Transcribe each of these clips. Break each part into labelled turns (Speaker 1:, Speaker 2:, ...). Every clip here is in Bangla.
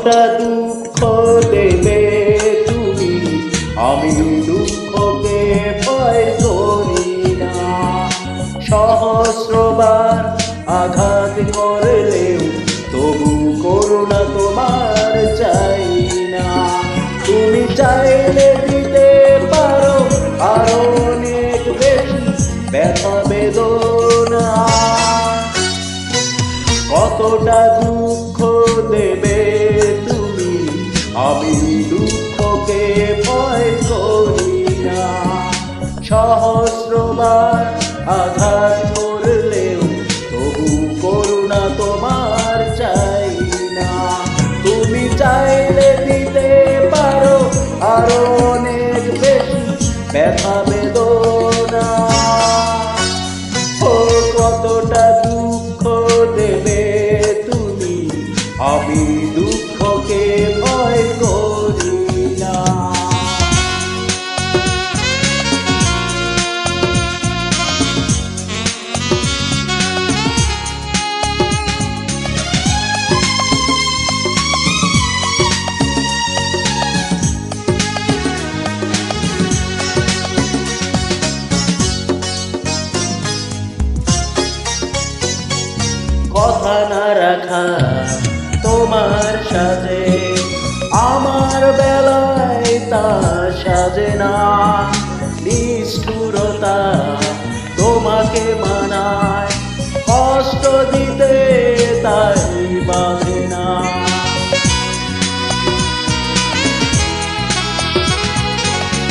Speaker 1: কতটা দুঃখ দেবে তুমি, আমি দুঃখকে ভয় করি না। সহস্রবার আঘাত করলেও তবু করুণা তোমার চাই না। তুমি চাইলে দিতে পারো আরো অনেক বেশি ব্যথা বেদনা। কতটা দুঃখ দেবে তুমি, আমি দুঃখকে ভয় করি না। সহস্রবার আঘাত করলেও তবু করুণা তোমার চাই না। তুমি চাইলে দিতে পারো আরো অনেক বেশি ব্যথা বেদনা। ও কতটা দুঃখ দেবে তুমি, আমি দুঃখকে ভয় করি না। কথা না রাখা তোমার সাজে, আমার বেলায় তা সাজে না। নিষ্ঠুরতা তোমাকে মানায়, কষ্ট দিতে তাই বাঁধে না।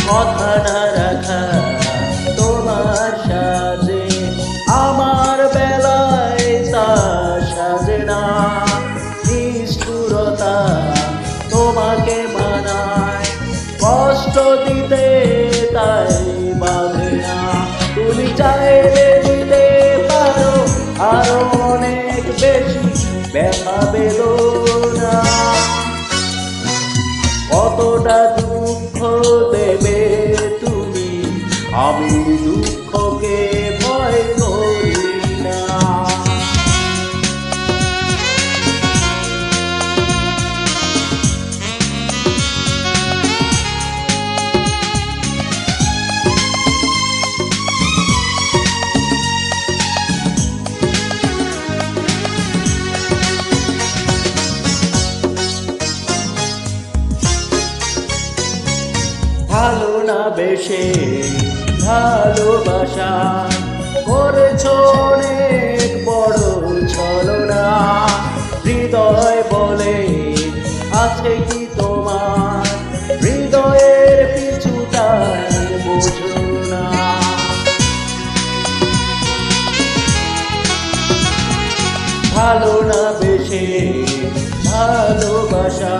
Speaker 1: কথা না রাখা তোমার সাজে, আমার বেলায় তা সাজে না। নিষ্ঠুরতা তোমাকে মানায়, কষ্ট দিতে তাই বাঁধে না। তুমি চাইলে দিতে পারো আরো অনেক বেশি ব্যথা বেদনা। কতটা দুঃখ দেবে তুমি, আমি দুঃখকে ভয় করি না। ভালো না বেশে ভালোবাসা করেছ অনেক বড় ছলনা। হৃদয় বলে আছে কি তোমার, হৃদয়ের পিছুটা বোঝো না। ভালো না বেশে ভালোবাসা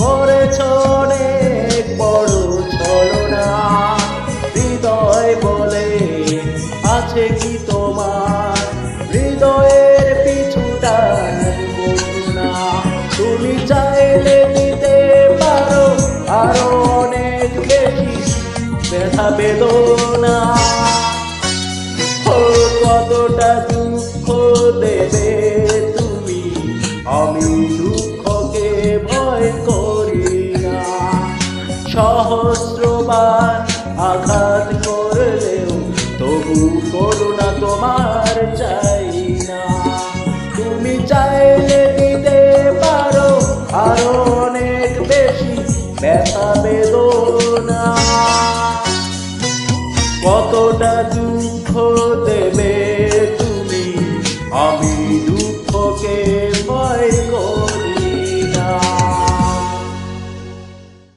Speaker 1: করেছ অনেক বড় ছলনা। হৃদয় বলে আছে কি তোমার, হৃদয়ের পিছুটা বোঝো না। তুমি চাইলে দিতে পারো আরো অনেক বেশি ব্যথা বেদনা। ও কতটা দুঃখ দেবে তুমি, আমি দুঃখকে ভয় করি না। সহস্রবার আঘাত করলেও তবু করুণা তোমার চাই না। তুমি চাইলে দিতে পারো আরো অনেক বেশি ব্যথা বেদনা। কতটা দুঃখ দেবে